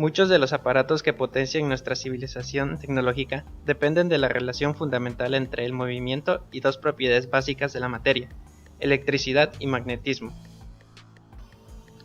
Muchos de los aparatos que potencian nuestra civilización tecnológica dependen de la relación fundamental entre el movimiento y dos propiedades básicas de la materia, electricidad y magnetismo.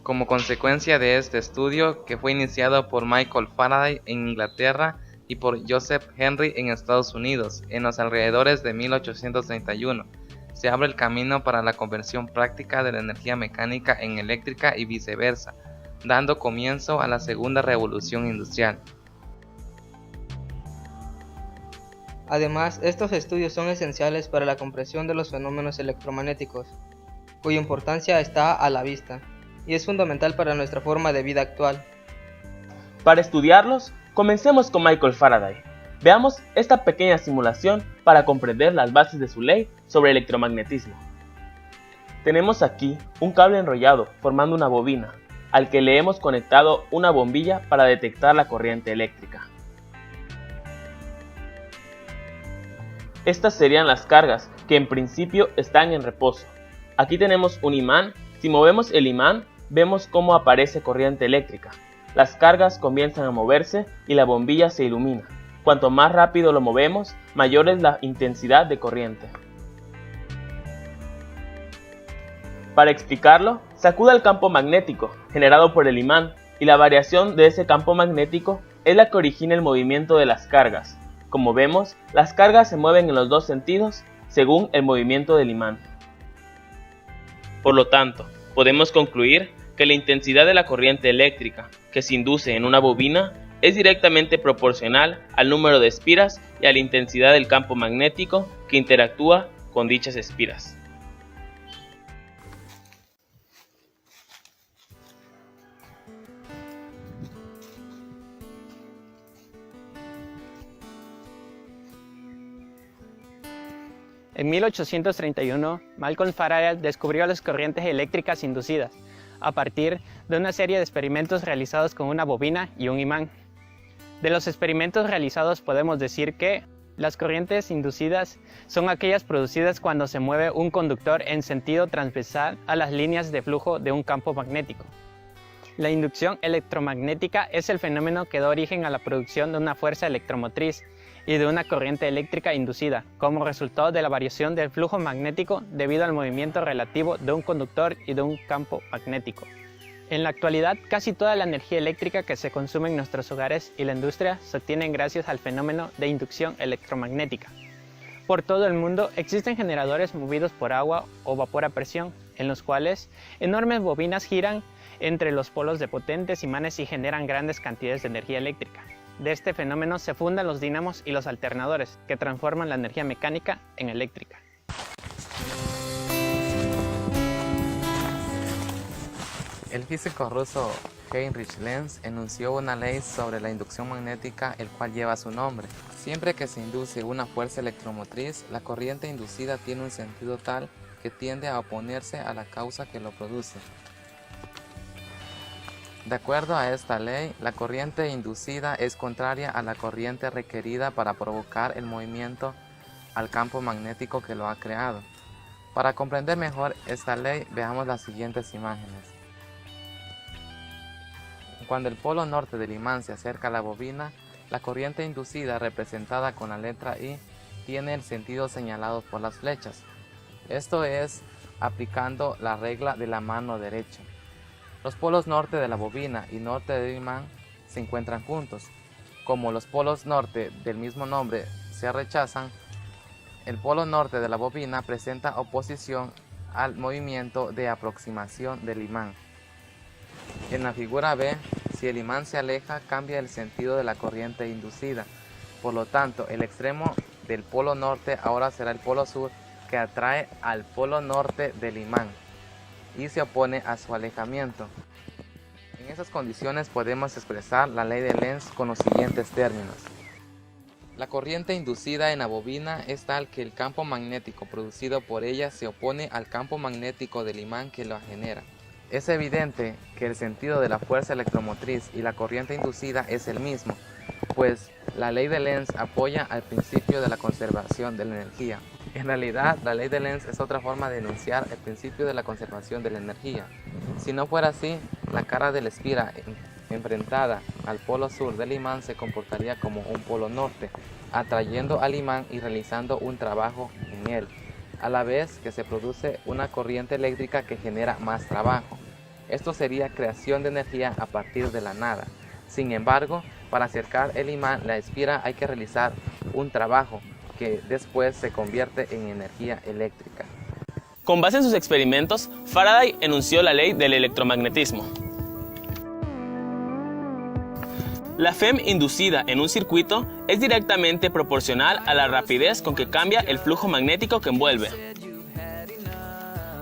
Como consecuencia de este estudio, que fue iniciado por Michael Faraday en Inglaterra y por Joseph Henry en Estados Unidos en los alrededores de 1831, se abre el camino para la conversión práctica de la energía mecánica en eléctrica y viceversa, dando comienzo a la segunda revolución industrial. Además, estos estudios son esenciales para la comprensión de los fenómenos electromagnéticos, cuya importancia está a la vista, y es fundamental para nuestra forma de vida actual. Para estudiarlos, comencemos con Michael Faraday. Veamos esta pequeña simulación para comprender las bases de su ley sobre electromagnetismo. Tenemos aquí un cable enrollado formando una bobina, al que le hemos conectado una bombilla para detectar la corriente eléctrica. Estas serían las cargas que en principio están en reposo. Aquí tenemos un imán. Si movemos el imán, vemos cómo aparece corriente eléctrica. Las cargas comienzan a moverse y la bombilla se ilumina. Cuanto más rápido lo movemos, mayor es la intensidad de corriente. Para explicarlo, sacuda el campo magnético generado por el imán y la variación de ese campo magnético es la que origina el movimiento de las cargas. Como vemos, las cargas se mueven en los dos sentidos según el movimiento del imán. Por lo tanto, podemos concluir que la intensidad de la corriente eléctrica que se induce en una bobina es directamente proporcional al número de espiras y a la intensidad del campo magnético que interactúa con dichas espiras. En 1831, Michael Faraday descubrió las corrientes eléctricas inducidas a partir de una serie de experimentos realizados con una bobina y un imán. De los experimentos realizados podemos decir que las corrientes inducidas son aquellas producidas cuando se mueve un conductor en sentido transversal a las líneas de flujo de un campo magnético. La inducción electromagnética es el fenómeno que da origen a la producción de una fuerza electromotriz y de una corriente eléctrica inducida, como resultado de la variación del flujo magnético debido al movimiento relativo de un conductor y de un campo magnético. En la actualidad, casi toda la energía eléctrica que se consume en nuestros hogares y la industria se obtiene gracias al fenómeno de inducción electromagnética. Por todo el mundo existen generadores movidos por agua o vapor a presión, en los cuales enormes bobinas giran entre los polos de potentes imanes y generan grandes cantidades de energía eléctrica. De este fenómeno se fundan los dínamos y los alternadores, que transforman la energía mecánica en eléctrica. El físico ruso Heinrich Lenz enunció una ley sobre la inducción magnética, el cual lleva su nombre. Siempre que se induce una fuerza electromotriz, la corriente inducida tiene un sentido tal que tiende a oponerse a la causa que lo produce. De acuerdo a esta ley, la corriente inducida es contraria a la corriente requerida para provocar el movimiento al campo magnético que lo ha creado. Para comprender mejor esta ley, veamos las siguientes imágenes. Cuando el polo norte del imán se acerca a la bobina, la corriente inducida, representada con la letra I, tiene el sentido señalado por las flechas. Esto es aplicando la regla de la mano derecha. Los polos norte de la bobina y norte del imán se encuentran juntos. Como los polos norte del mismo nombre se rechazan, el polo norte de la bobina presenta oposición al movimiento de aproximación del imán. En la figura B, si el imán se aleja, cambia el sentido de la corriente inducida. Por lo tanto, el extremo del polo norte ahora será el polo sur, que atrae al polo norte del imán y se opone a su alejamiento. En esas condiciones podemos expresar la ley de Lenz con los siguientes términos. La corriente inducida en la bobina es tal que el campo magnético producido por ella se opone al campo magnético del imán que lo genera. Es evidente que el sentido de la fuerza electromotriz y la corriente inducida es el mismo, pues la ley de Lenz apoya al principio de la conservación de la energía. En realidad, la ley de Lenz es otra forma de enunciar el principio de la conservación de la energía. Si no fuera así, la cara de la espira enfrentada al polo sur del imán se comportaría como un polo norte, atrayendo al imán y realizando un trabajo en él, a la vez que se produce una corriente eléctrica que genera más trabajo. Esto sería creación de energía a partir de la nada. Sin embargo, para acercar el imán a la esfera hay que realizar un trabajo que después se convierte en energía eléctrica. Con base en sus experimentos, Faraday enunció la ley del electromagnetismo. La FEM inducida en un circuito es directamente proporcional a la rapidez con que cambia el flujo magnético que envuelve.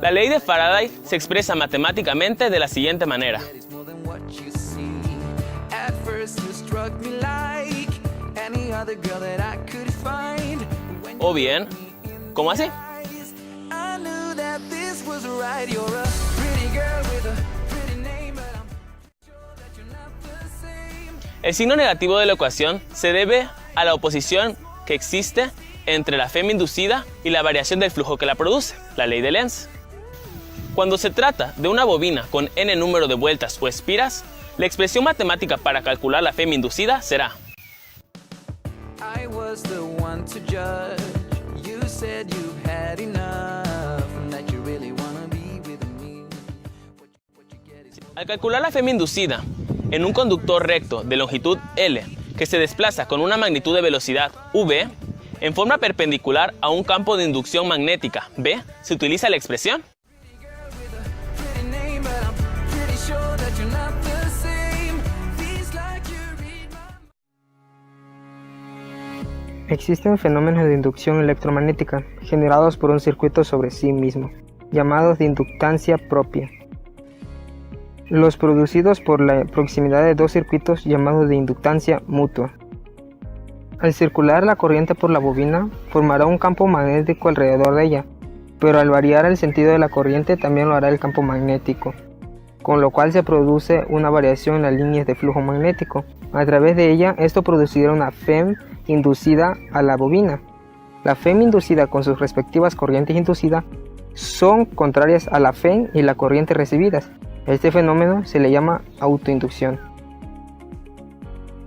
La ley de Faraday se expresa matemáticamente de la siguiente manera. O bien, ¿cómo así? El signo negativo de la ecuación se debe a la oposición que existe entre la FEM inducida y la variación del flujo que la produce, la ley de Lenz. Cuando se trata de una bobina con n número de vueltas o espiras, la expresión matemática para calcular la FEM inducida será: al calcular la FEM inducida en un conductor recto de longitud L que se desplaza con una magnitud de velocidad v en forma perpendicular a un campo de inducción magnética B, se utiliza la expresión Existen fenómenos de inducción electromagnética generados por un circuito sobre sí mismo, llamados de inductancia propia. Los producidos por la proximidad de dos circuitos llamados de inductancia mutua. Al circular la corriente por la bobina, formará un campo magnético alrededor de ella, pero al variar el sentido de la corriente también lo hará el campo magnético, con lo cual se produce una variación en las líneas de flujo magnético. A través de ella, esto producirá una FEM inducida a la bobina. La FEM inducida con sus respectivas corrientes inducidas son contrarias a la FEM y la corriente recibidas. Este fenómeno se le llama autoinducción.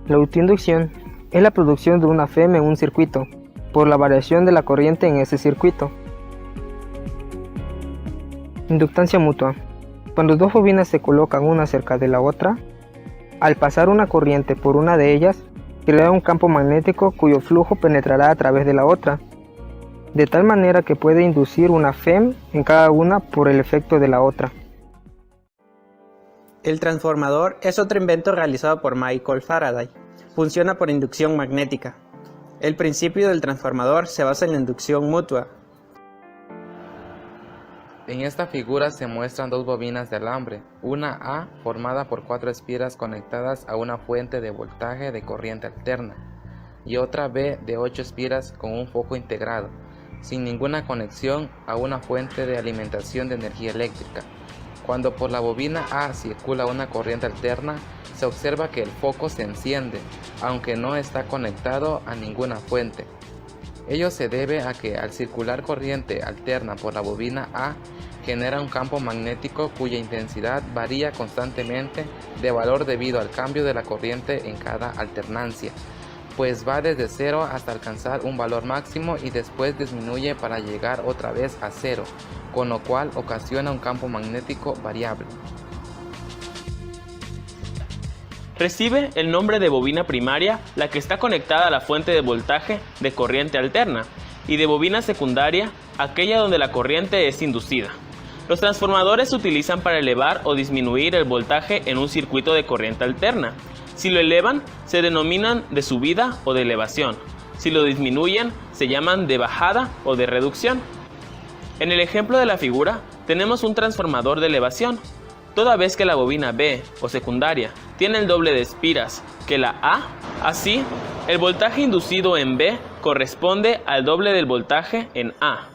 La autoinducción es la producción de una FEM en un circuito por la variación de la corriente en ese circuito. Inductancia mutua. Cuando dos bobinas se colocan una cerca de la otra, al pasar una corriente por una de ellas, crea un campo magnético cuyo flujo penetrará a través de la otra, de tal manera que puede inducir una FEM en cada una por el efecto de la otra. El transformador es otro invento realizado por Michael Faraday. Funciona por inducción magnética. El principio del transformador se basa en la inducción mutua. En esta figura se muestran dos bobinas de alambre, una A formada por 4 espiras conectadas a una fuente de voltaje de corriente alterna y otra B de 8 espiras con un foco integrado, sin ninguna conexión a una fuente de alimentación de energía eléctrica. Cuando por la bobina A circula una corriente alterna, se observa que el foco se enciende, aunque no está conectado a ninguna fuente. Ello se debe a que al circular corriente alterna por la bobina A, genera un campo magnético cuya intensidad varía constantemente de valor debido al cambio de la corriente en cada alternancia, pues va desde 0 hasta alcanzar un valor máximo y después disminuye para llegar otra vez a 0, con lo cual ocasiona un campo magnético variable. Recibe el nombre de bobina primaria la que está conectada a la fuente de voltaje de corriente alterna y de bobina secundaria aquella donde la corriente es inducida. Los transformadores se utilizan para elevar o disminuir el voltaje en un circuito de corriente alterna. Si lo elevan, se denominan de subida o de elevación. Si lo disminuyen, se llaman de bajada o de reducción. En el ejemplo de la figura, tenemos un transformador de elevación. Toda vez que la bobina B o secundaria tiene el doble de espiras que la A, así, el voltaje inducido en B corresponde al doble del voltaje en A.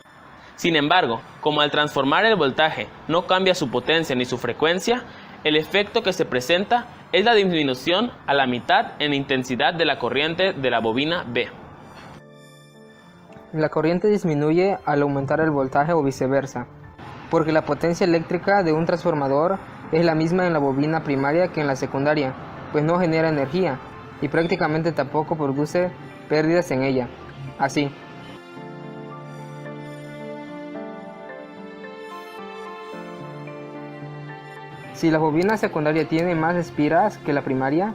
Sin embargo, como al transformar el voltaje no cambia su potencia ni su frecuencia, el efecto que se presenta es la disminución a la mitad en intensidad de la corriente de la bobina B. La corriente disminuye al aumentar el voltaje o viceversa, porque la potencia eléctrica de un transformador es la misma en la bobina primaria que en la secundaria, pues no genera energía y prácticamente tampoco produce pérdidas en ella. Así. Si la bobina secundaria tiene más espiras que la primaria,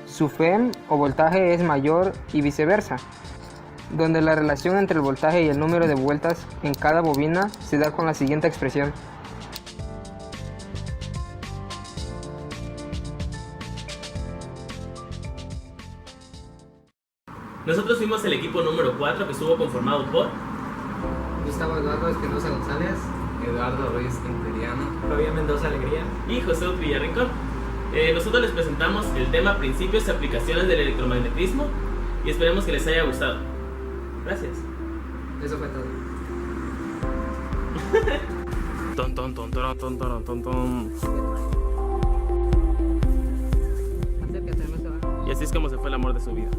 su FEM o voltaje es mayor y viceversa, donde la relación entre el voltaje y el número de vueltas en cada bobina se da con la siguiente expresión. Nosotros fuimos el equipo número 4 que estuvo conformado por Gustavo Eduardo Espinosa González, Eduardo Ruiz Imperiano. Fabián Mendoza Alegría. y José Villarrincón. Nosotros les presentamos el tema Principios y aplicaciones del electromagnetismo y esperemos que les haya gustado. Gracias. Eso fue todo. Ton, ton, ton, ton, ton, ton, ton, ton. Y así es como se fue el amor de su vida.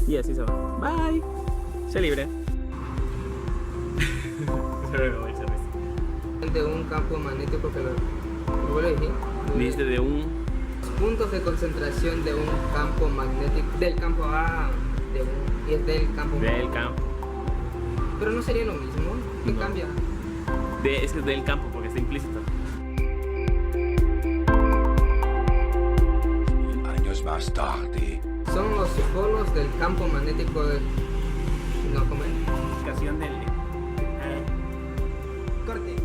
Y así se va. Bye. Sé libre. De un campo magnético que lo vuelvo a decir. Dice de un... Puntos de concentración de un campo magnético, del campo A, y es del campo B. Del campo. Pero no sería lo mismo, ¿qué No. cambia? Es que es del campo porque está implícito. Años más tarde. Son los polos del campo magnético de... No, ¿cómo es? Explicación del... Corte.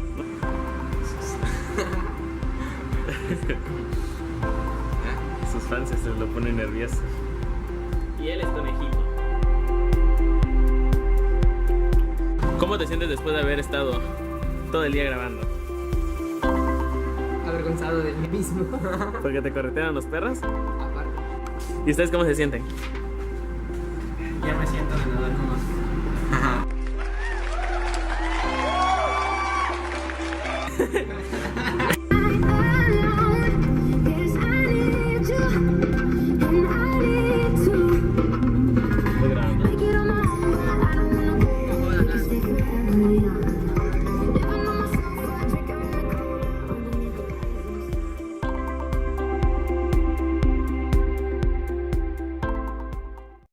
Sus fans se lo ponen nervioso. Y él es conejito. ¿Cómo te sientes después de haber estado todo el día grabando? Avergonzado de mí mismo. ¿Porque te corretearon los perros? Aparte. ¿Y ustedes cómo se sienten? Ya me siento ganador como... Ajá.